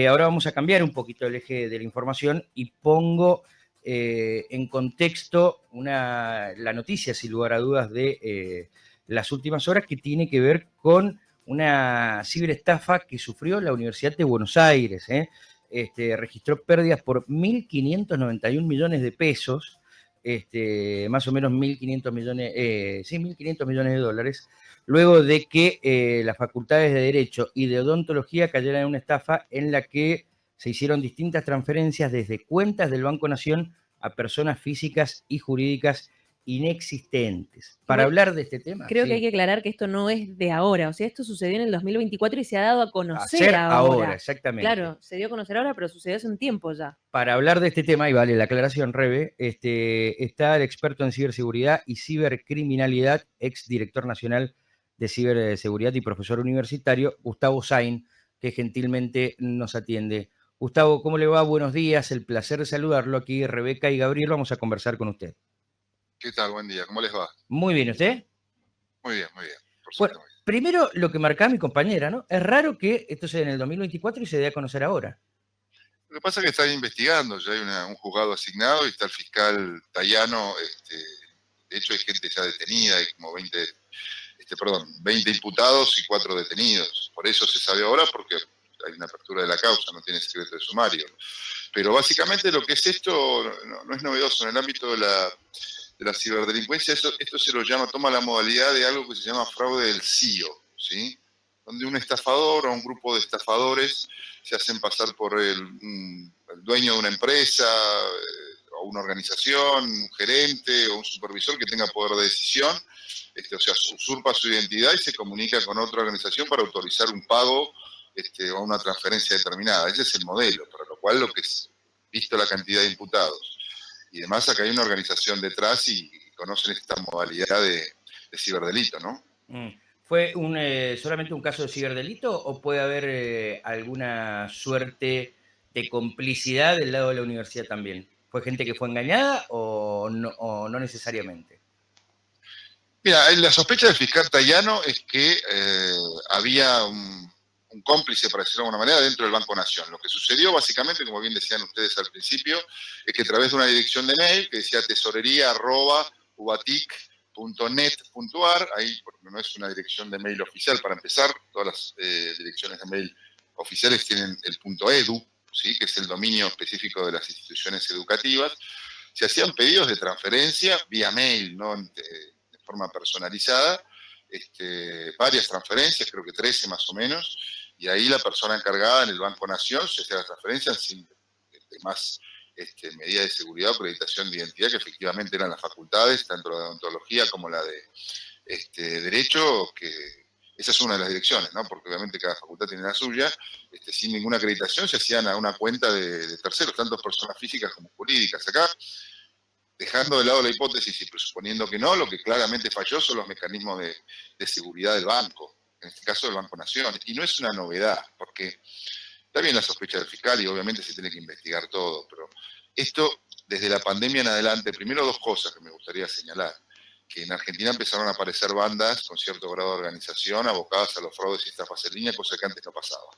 Ahora vamos a cambiar un poquito el eje de la información y pongo en contexto la noticia, sin lugar a dudas, de las últimas horas, que tiene que ver con una ciberestafa que sufrió la Universidad de Buenos Aires. Registró pérdidas por 1.591 millones de pesos, más o menos 1.500 millones, sí, 1.500 millones de dólares, luego de que las facultades de Derecho y de Odontología cayeran en una estafa en la que se hicieron distintas transferencias desde cuentas del Banco Nación a personas físicas y jurídicas inexistentes. Para Igual, hablar de este tema, creo que hay sí. que aclarar que esto no es de ahora, o sea, esto sucedió en el 2024 y se ha dado a conocer Hacer ahora, ahora. exactamente. Claro, se dio a conocer ahora, pero sucedió hace un tiempo ya. Para hablar de este tema, y vale la aclaración, Rebe, está el experto en ciberseguridad y cibercriminalidad, ex director nacional de ciberseguridad y profesor universitario, Gustavo Sain, que gentilmente nos atiende. Gustavo, ¿cómo le va? Buenos días, el placer de saludarlo aquí. Rebeca y Gabriel, vamos a conversar con usted. ¿Qué tal? Buen día. ¿Cómo les va? Muy bien, ¿usted? Muy bien, muy bien. Por Bueno, suerte, muy bien. primero lo que marcaba mi compañera, ¿no? Es raro que esto sea en el 2024 y se dé a conocer ahora. Lo que pasa es que están investigando, ya hay un juzgado asignado y está el fiscal Tayano. De hecho, hay gente ya detenida, hay como 20 imputados y 4 detenidos. Por eso se sabe ahora, porque hay una apertura de la causa, no tiene secreto de sumario. Pero básicamente lo que es esto no es novedoso. En el ámbito de la ciberdelincuencia, esto se lo llama, toma la modalidad de algo que se llama fraude del CIO, ¿sí? Donde un estafador o un grupo de estafadores se hacen pasar por el dueño de una empresa o una organización, un gerente o un supervisor que tenga poder de decisión, o sea, usurpa su identidad y se comunica con otra organización para autorizar un pago o una transferencia determinada. Ese es el modelo, para lo cual lo que es, visto la cantidad de imputados y demás, acá hay una organización detrás y conocen esta modalidad de ciberdelito, ¿no? ¿Fue solamente un caso de ciberdelito o puede haber alguna suerte de complicidad del lado de la universidad también? ¿Fue gente que fue engañada o no necesariamente? Mira, la sospecha del fiscal Tayano es que había un cómplice, para decirlo de alguna manera, dentro del Banco Nación. Lo que sucedió, básicamente, como bien decían ustedes al principio, es que a través de una dirección de mail que decía tesorería@ubatic.net.ar, ahí, porque no es una dirección de mail oficial, para empezar, todas las direcciones de mail oficiales tienen el .edu, ¿sí? Que es el dominio específico de las instituciones educativas. Se hacían pedidos de transferencia vía mail, ¿no? De forma personalizada, varias transferencias, creo que 13 más o menos, y ahí la persona encargada en el Banco Nación se hacía las transferencias sin más medidas de seguridad o acreditación de identidad, que efectivamente eran las facultades, tanto la de odontología como la de derecho, que esa es una de las direcciones, ¿no? Porque obviamente cada facultad tiene la suya, sin ninguna acreditación se hacían a una cuenta de terceros, tanto personas físicas como jurídicas. Acá, dejando de lado la hipótesis y presuponiendo que no, lo que claramente falló son los mecanismos de seguridad del banco, en este caso del Banco Nación. Y no es una novedad, porque está bien la sospecha del fiscal y obviamente se tiene que investigar todo, pero esto, desde la pandemia en adelante, primero dos cosas que me gustaría señalar. Que en Argentina empezaron a aparecer bandas con cierto grado de organización abocadas a los fraudes y estafas en línea, cosa que antes no pasaba.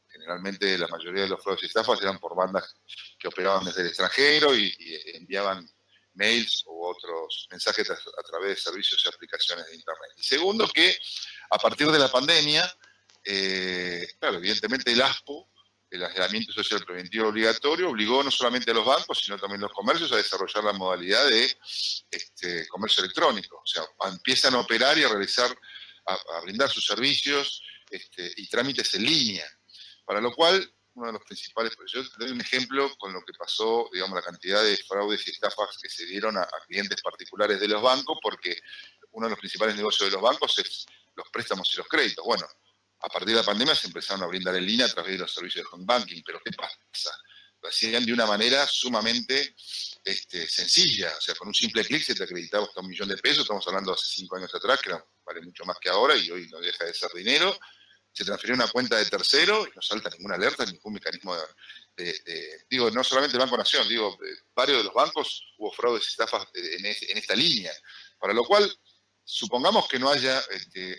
Generalmente la mayoría de los fraudes y estafas eran por bandas que operaban desde el extranjero y enviaban mails u otros mensajes a través de servicios y aplicaciones de Internet. Y segundo, que a partir de la pandemia, claro, evidentemente el ASPO, el aislamiento social preventivo obligatorio, obligó no solamente a los bancos, sino también a los comercios a desarrollar la modalidad de comercio electrónico. O sea, empiezan a operar y a realizar, a brindar sus servicios y trámites en línea. Para lo cual, uno de los principales, yo te doy un ejemplo con lo que pasó, digamos, la cantidad de fraudes y estafas que se dieron a clientes particulares de los bancos, porque uno de los principales negocios de los bancos es los préstamos y los créditos. Bueno, a partir de la pandemia se empezaron a brindar en línea a través de los servicios de home banking, pero ¿qué pasa? Lo hacían de una manera sumamente sencilla, o sea, con un simple clic se te acreditaba hasta $1 millón de pesos, estamos hablando de hace 5 años atrás, que vale mucho más que ahora y hoy no deja de ser dinero. Se transfirió a una cuenta de tercero y no salta ninguna alerta, ningún mecanismo digo, no solamente el Banco Nación, digo, varios de los bancos hubo fraudes y estafas en esta línea, para lo cual, supongamos que no haya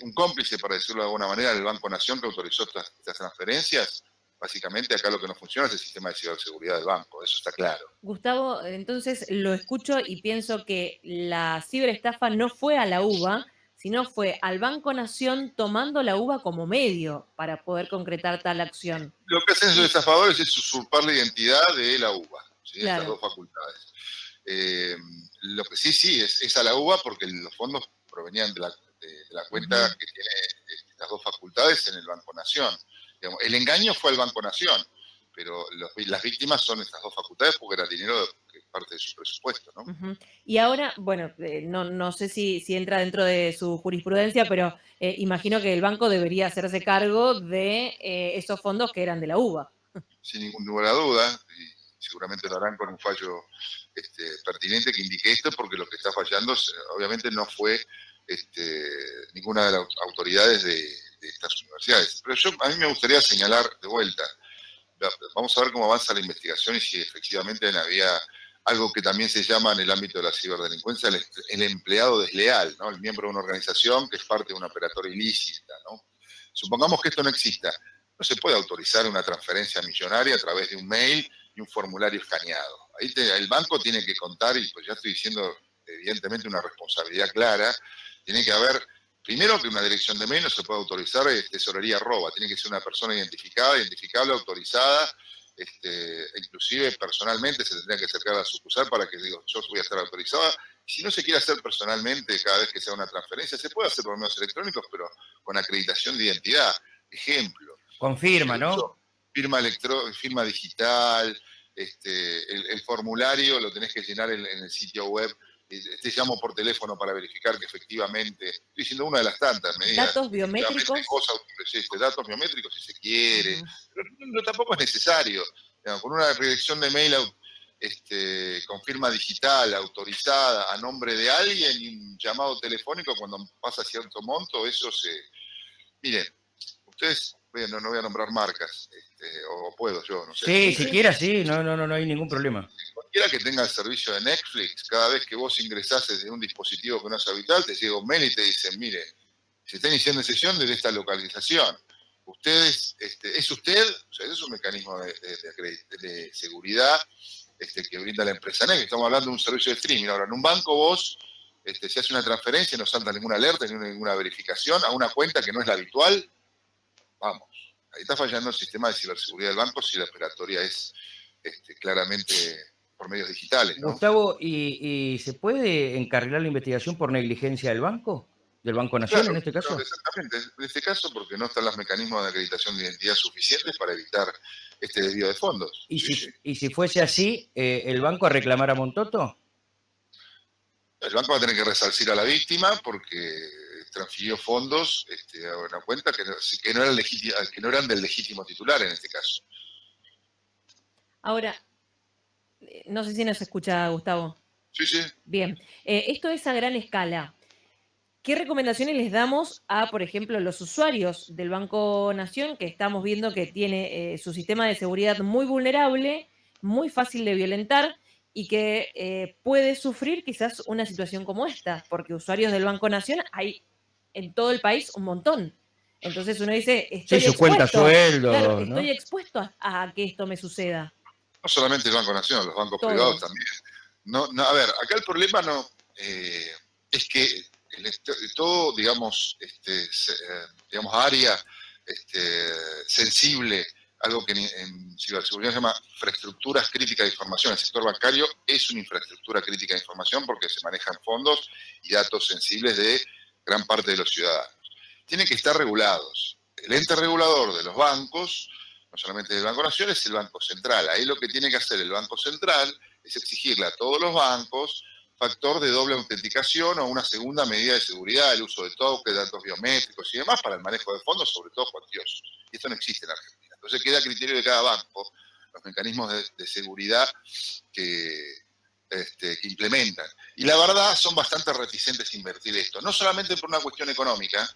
un cómplice, para decirlo de alguna manera, del Banco Nación que autorizó estas transferencias, Básicamente acá lo que no funciona es el sistema de ciberseguridad del banco, eso está claro. Gustavo, entonces lo escucho y pienso que la ciberestafa no fue a la UBA, sino fue al Banco Nación tomando la UBA como medio para poder concretar tal acción. Lo que hacen esos estafadores es usurpar la identidad de la UBA, ¿sí? Estas Claro. dos facultades. Lo que sí, es a la UBA porque los fondos provenían de la cuenta que tiene estas dos facultades en el Banco Nación. Digamos, el engaño fue al Banco Nación, pero las víctimas son estas dos facultades porque era dinero que es parte de su presupuesto, ¿no? Y ahora, bueno, no sé si entra dentro de su jurisprudencia, pero imagino que el banco debería hacerse cargo de esos fondos que eran de la UBA. Sin ningún lugar a duda, y seguramente lo harán con un fallo pertinente que indique esto, porque lo que está fallando obviamente no fue ninguna de las autoridades de estas universidades. Pero a mí me gustaría señalar de vuelta, vamos a ver cómo avanza la investigación y si efectivamente había algo que también se llama en el ámbito de la ciberdelincuencia el empleado desleal, ¿no? El miembro de una organización que es parte de una operatoria ilícita, ¿no? Supongamos que esto no exista. No se puede autorizar una transferencia millonaria a través de un mail y un formulario escaneado. Ahí el banco tiene que contar, y pues ya estoy diciendo evidentemente una responsabilidad clara, tiene que haber, primero que una dirección de mail no se puede autorizar tesorería arroba, tiene que ser una persona identificada, identificable, autorizada, inclusive personalmente se tendría que acercar a la sucursal para que digo, yo voy a estar autorizada. Si no se quiere hacer personalmente cada vez que sea una transferencia, se puede hacer por medios electrónicos, pero con acreditación de identidad. Ejemplo. Con firma, ¿no? Firma digital, el formulario lo tenés que llenar en el sitio web. Te llamo por teléfono para verificar que efectivamente, estoy diciendo una de las tantas medidas. ¿Datos biométricos? Datos biométricos si se quiere, pero tampoco es necesario. Digamos, con una redacción de mail con firma digital, autorizada, a nombre de alguien, y un llamado telefónico cuando pasa cierto monto, eso se... Miren, ustedes, no voy a nombrar marcas, o puedo yo, no sé. Sí, siquiera sí, no hay ningún problema. Cualquiera que tenga el servicio de Netflix, cada vez que vos ingresás desde un dispositivo que no es habitual, te llega un mail y te dicen, mire, se está iniciando sesión desde esta localización. Ustedes, ¿es usted? O sea, es un mecanismo de seguridad que brinda la empresa NEC. Estamos hablando de un servicio de streaming. Ahora, en un banco vos, se hace una transferencia, no salta ninguna alerta, ni ninguna verificación a una cuenta que no es la habitual. Vamos, ahí está fallando el sistema de ciberseguridad del banco si la operatoria es claramente por medios digitales, ¿no? Gustavo, ¿y se puede encarrilar la investigación por negligencia del banco? ¿Del Banco Nación Claro, en este caso? claro, exactamente, en este caso porque no están los mecanismos de acreditación de identidad suficientes para evitar este desvío de fondos. ¿Y si fuese así, el banco a reclamar a Montoto? El banco va a tener que resarcir a la víctima porque transfirió fondos a una cuenta que no eran del legítimo titular en este caso. Ahora, no sé si nos escucha, Gustavo. Sí, sí. Bien, esto es a gran escala. ¿Qué recomendaciones les damos a, por ejemplo, los usuarios del Banco Nación, que estamos viendo que tiene su sistema de seguridad muy vulnerable, muy fácil de violentar y que puede sufrir quizás una situación como esta? Porque usuarios del Banco Nación hay en todo el país un montón. Entonces uno dice, estoy su cuenta sueldo, claro, ¿no? estoy expuesto a que esto me suceda. No solamente el Banco Nacional, los bancos privados también. A ver, acá el problema es que todo, digamos, área sensible, algo que en ciberseguridad se llama infraestructuras críticas de información. El sector bancario es una infraestructura crítica de información porque se manejan fondos y datos sensibles de gran parte de los ciudadanos. Tienen que estar regulados. El ente regulador de los bancos, no solamente del Banco Nación, es el Banco Central. Ahí lo que tiene que hacer el Banco Central es exigirle a todos los bancos factor de doble autenticación o una segunda medida de seguridad, el uso de tokens, datos biométricos y demás para el manejo de fondos, sobre todo cuantiosos. Y esto no existe en Argentina. Entonces queda a criterio de cada banco los mecanismos de seguridad que implementan. Y la verdad son bastante reticentes a invertir esto, no solamente por una cuestión económica,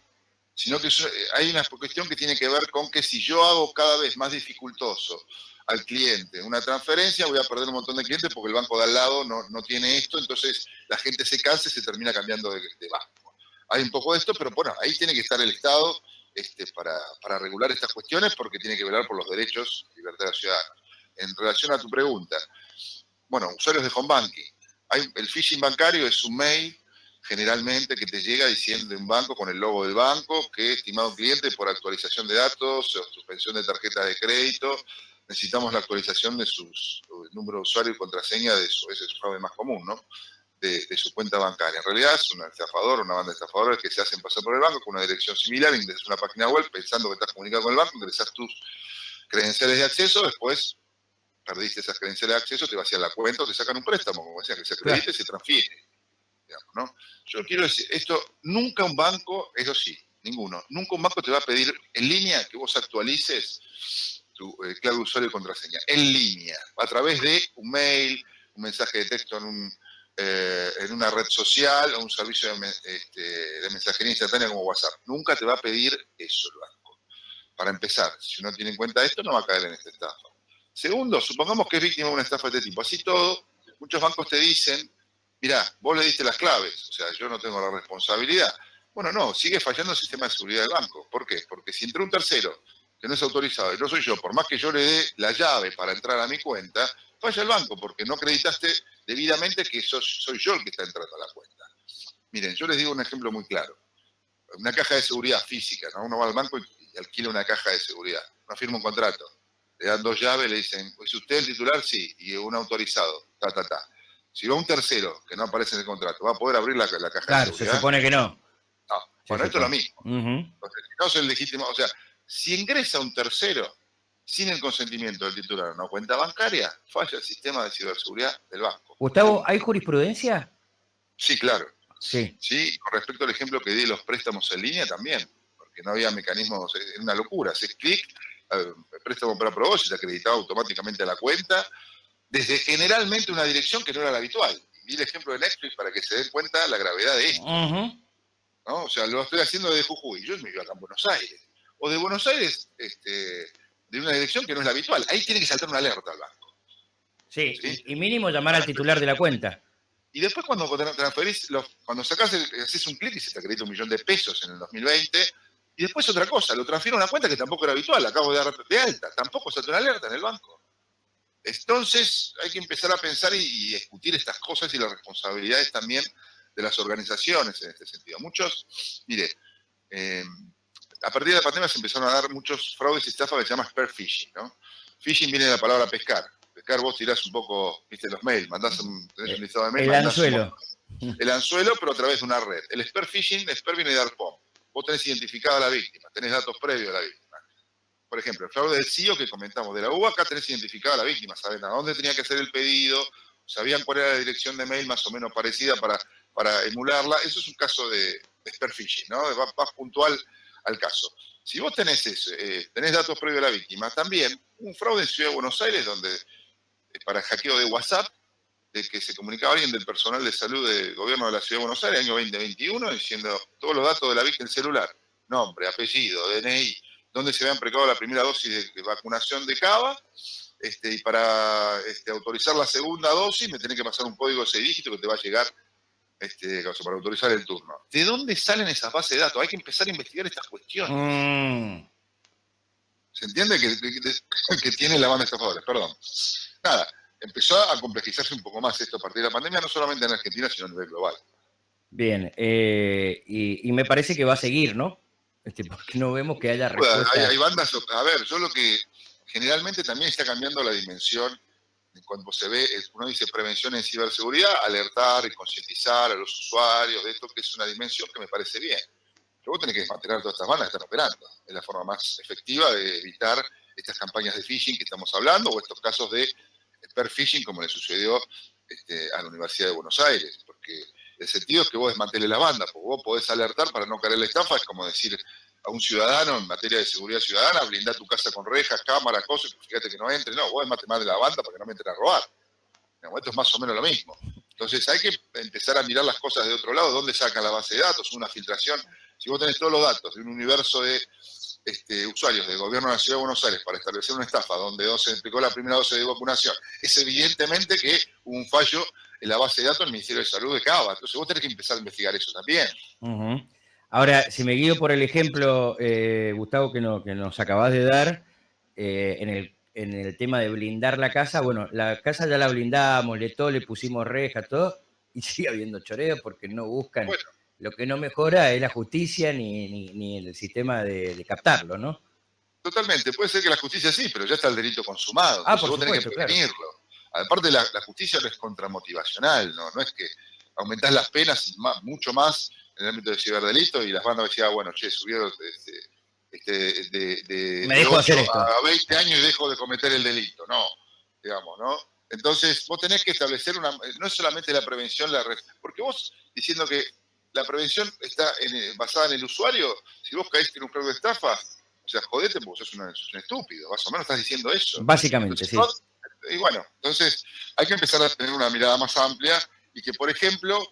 sino que hay una cuestión que tiene que ver con que si yo hago cada vez más dificultoso al cliente una transferencia, voy a perder un montón de clientes porque el banco de al lado no tiene esto, entonces la gente se cansa y se termina cambiando de banco. Hay un poco de esto, pero bueno, ahí tiene que estar el Estado para regular estas cuestiones porque tiene que velar por los derechos y libertad de los ciudadanos. En relación a tu pregunta, bueno, usuarios de home banking. El phishing bancario es un mail generalmente que te llega diciendo de un banco con el logo del banco que, estimado cliente, por actualización de datos o suspensión de tarjetas de crédito, necesitamos la actualización de sus número de usuario y contraseña ese es el fraude más común, ¿no? De su cuenta bancaria. En realidad es un estafador, una banda de estafadores que se hacen pasar por el banco con una dirección similar, ingresas una página web pensando que estás comunicado con el banco, ingresas tus credenciales de acceso, después perdiste esas credenciales de acceso, te vacían la cuenta o te sacan un préstamo, como decía, que se acredite y se transfiere. Digamos, ¿no? Yo quiero decir, esto, nunca un banco, eso sí, ninguno, nunca un banco te va a pedir en línea que vos actualices tu clave de usuario y contraseña, en línea, a través de un mail, un mensaje de texto en una red social o un servicio de mensajería instantánea como WhatsApp. Nunca te va a pedir eso el banco. Para empezar, si uno tiene en cuenta esto, no va a caer en esta estafa. Segundo, supongamos que es víctima de una estafa de este tipo. Así todo, muchos bancos te dicen, mirá, vos le diste las claves, o sea, yo no tengo la responsabilidad. Bueno, no, sigue fallando el sistema de seguridad del banco. ¿Por qué? Porque si entró un tercero que no es autorizado y no soy yo, por más que yo le dé la llave para entrar a mi cuenta, falla el banco porque no acreditaste debidamente que soy yo el que está entrando a la cuenta. Miren, yo les digo un ejemplo muy claro. Una caja de seguridad física, ¿no? Uno va al banco y alquila una caja de seguridad. Uno firma un contrato. Le dan 2 llaves, le dicen, ¿es usted el titular? Sí, y un autorizado, Si va un tercero que no aparece en el contrato, ¿va a poder abrir la caja de seguridad? Claro, se supone que no. No. Bueno, esto es lo mismo. Uh-huh. Entonces, no es el legítimo, o sea, si ingresa un tercero sin el consentimiento del titular a una cuenta bancaria, falla el sistema de ciberseguridad del banco. Gustavo, ¿hay jurisprudencia? Sí, claro. Sí. Sí, con respecto al ejemplo que di de los préstamos en línea también, porque no había mecanismos, es una locura, haces clic, préstamo para aprobó, se te acreditaba automáticamente a la cuenta, desde generalmente una dirección que no era la habitual. Vi el ejemplo de Netflix para que se den cuenta la gravedad de esto. Uh-huh. ¿No? O sea, lo estoy haciendo desde Jujuy, yo me vivo acá en Buenos Aires. O de Buenos Aires, de una dirección que no es la habitual. Ahí tiene que saltar una alerta al banco. Sí, ¿sí? Y mínimo llamar al titular de la cuenta. Y después cuando transferís, cuando sacás, haces un clic y se te acredita $1.000.000 en el 2020, y después otra cosa, lo transfiero a una cuenta que tampoco era habitual, acabo de dar de alta, tampoco saltó una alerta en el banco. Entonces hay que empezar a pensar y discutir estas cosas y las responsabilidades también de las organizaciones en este sentido. Muchos, mire, a partir de la pandemia se empezaron a dar muchos fraudes y estafas que se llama spear phishing, ¿no? Phishing viene de la palabra pescar. Pescar, vos tirás un poco, viste, los mails, tenés un listado de mails. El anzuelo. El anzuelo, pero a través de una red. El spear phishing, spear viene de ARPOM. Vos tenés identificada a la víctima, tenés datos previos a la víctima. Por ejemplo, el fraude del CIO que comentamos de la UBA, acá tenés identificada a la víctima, saben a dónde tenía que hacer el pedido, sabían cuál era la dirección de mail más o menos parecida para emularla. Eso es un caso de spear phishing, ¿no? Vas puntual al caso. Si vos tenés eso, tenés datos previos a la víctima, también un fraude en Ciudad de Buenos Aires donde para hackeo de WhatsApp, de que se comunicaba alguien del personal de salud del gobierno de la Ciudad de Buenos Aires, año 2021, diciendo todos los datos de la víctima, el celular, nombre, apellido, DNI, dónde se habían aplicado la primera dosis de vacunación de Cava, y para autorizar la segunda dosis me tenés que pasar un código de 6 dígitos que te va a llegar para autorizar el turno. ¿De dónde salen esas bases de datos? Hay que empezar a investigar estas cuestiones. ¿Se entiende que tiene la banda de estafadores? Perdón. Nada, empezó a complejizarse un poco más esto a partir de la pandemia, no solamente en Argentina, sino a nivel global. Bien, y me parece que va a seguir, ¿no? Porque no vemos que haya respuesta. Hay bandas, a ver, yo lo que generalmente también está cambiando la dimensión, cuando se ve, uno dice prevención en ciberseguridad, alertar y concientizar a los usuarios de esto, que es una dimensión que me parece bien. Pero vos tenés que desmantelar todas estas bandas que están operando. Es la forma más efectiva de evitar estas campañas de phishing que estamos hablando, o estos casos de spear phishing como le sucedió a la Universidad de Buenos Aires. Porque el sentido es que vos desmanteles la banda, porque vos podés alertar para no caer en la estafa, es como decir a un ciudadano en materia de seguridad ciudadana, blindar tu casa con rejas, cámaras, cosas, fíjate que no entre. No, vos desmantelás la banda para que no me entren a robar. Esto es más o menos lo mismo. Entonces hay que empezar a mirar las cosas de otro lado, dónde sacan la base de datos, una filtración. Si vos tenés todos los datos de un universo de usuarios del gobierno de la Ciudad de Buenos Aires para establecer una estafa donde se aplicó la primera dosis de vacunación, es evidentemente que hubo un fallo en la base de datos del Ministerio de Salud de Cava. Entonces vos tenés que empezar a investigar eso también. Uh-huh. Ahora, si me guío por el ejemplo, Gustavo, que nos acabas de dar, en el tema de blindar la casa, bueno, la casa ya la blindamos, le pusimos reja, todo, y sigue habiendo choreo porque no buscan. Bueno, Lo que no mejora es la justicia ni el sistema de captarlo, ¿no? totalmente, puede ser que la justicia sí, pero ya está el delito consumado. Ah, Entonces por vos tenés supuesto, que claro. prevenirlo. Aparte, la justicia no es contramotivacional, ¿no? No es que aumentás las penas mucho más en el ámbito de ciberdelito y las bandas decían, bueno, che, subieron Me de dejo hacer 8 esto. a 20 años y dejo de cometer el delito. No, digamos, ¿no? Entonces, vos tenés que establecer no es solamente la prevención, porque vos diciendo que la prevención está basada en el usuario, si vos caíste en un fraude de estafa, o sea, jodete porque sos un estúpido, más o menos estás diciendo eso. Básicamente, Entonces, sí. y bueno, entonces hay que empezar a tener una mirada más amplia y que, por ejemplo,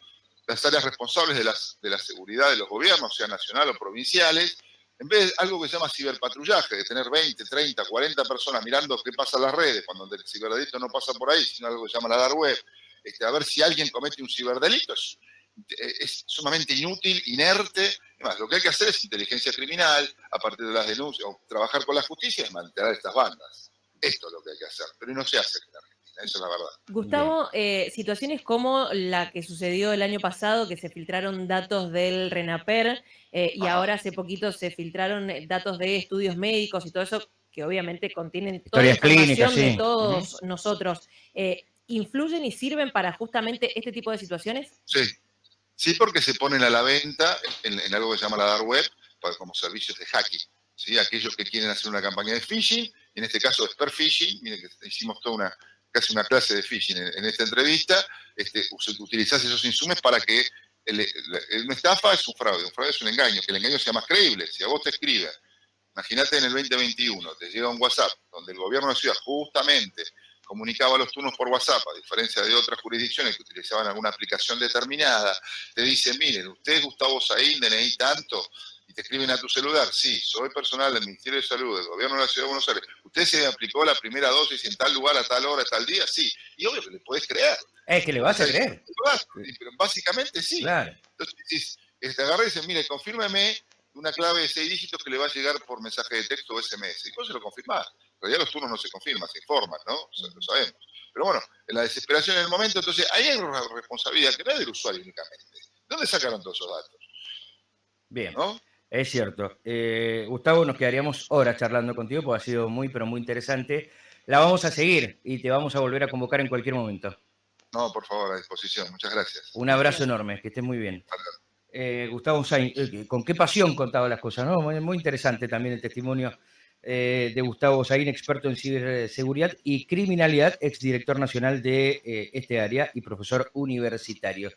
las áreas responsables de la seguridad de los gobiernos, sea nacional o provinciales, en vez de algo que se llama ciberpatrullaje, de tener 20, 30, 40 personas mirando qué pasa en las redes, cuando el ciberdelito no pasa por ahí, sino algo que se llama la dark web, a ver si alguien comete un ciberdelito, es sumamente inútil, inerte. Además, lo que hay que hacer es inteligencia criminal, a partir de las denuncias, o trabajar con la justicia, es mantener estas bandas. Esto es lo que hay que hacer, pero no se hace en Argentina, eso es la verdad. Gustavo, situaciones como la que sucedió el año pasado, que se filtraron datos del RENAPER, y ahora hace poquito se filtraron datos de estudios médicos y todo eso, que obviamente contienen toda la Historias clínicas, información de sí. todos nosotros. ¿Influyen y sirven para justamente este tipo de situaciones? Sí, sí, porque se ponen a la venta en algo que se llama la dark web, como servicios de hacking. ¿Sí? Aquellos que quieren hacer una campaña de phishing, en este caso de spear phishing, miren que hicimos casi una clase de phishing en esta entrevista, utilizás esos insumos para que una estafa es un fraude es un engaño, que el engaño sea más creíble. Si a vos te escriben, imagínate en el 2021, te llega un WhatsApp donde el gobierno de la ciudad justamente comunicaba los turnos por WhatsApp, a diferencia de otras jurisdicciones que utilizaban alguna aplicación determinada, te dicen, miren, usted Gustavo Saín, DNI tanto, y te escriben a tu celular, sí, soy personal del Ministerio de Salud, del Gobierno de la Ciudad de Buenos Aires, ¿usted se aplicó la primera dosis en tal lugar, a tal hora, a tal día? Sí, y obvio que le podés creer. Es que le vas a creer. Pero básicamente sí. Claro. Entonces decís, agarrá y dices, mire, confírmeme una clave de 6 dígitos que le va a llegar por mensaje de texto o SMS. Y vos se lo confirmás. En realidad los turnos no se confirman, se informan, ¿no? O sea, lo sabemos. Pero bueno, en la desesperación en el momento, entonces ahí hay una responsabilidad que no es del usuario únicamente. ¿De dónde sacaron todos esos datos? Bien, ¿No? es cierto. Gustavo, nos quedaríamos horas charlando contigo porque ha sido muy, pero muy interesante. La vamos a seguir y te vamos a volver a convocar en cualquier momento. No, por favor, a disposición. Muchas gracias. Un abrazo enorme, que estés muy bien. Gustavo Sainz, con qué pasión contaba las cosas, ¿no? Muy, muy interesante también el testimonio de Gustavo Saín, experto en ciberseguridad y criminalidad, exdirector nacional de este área y profesor universitario.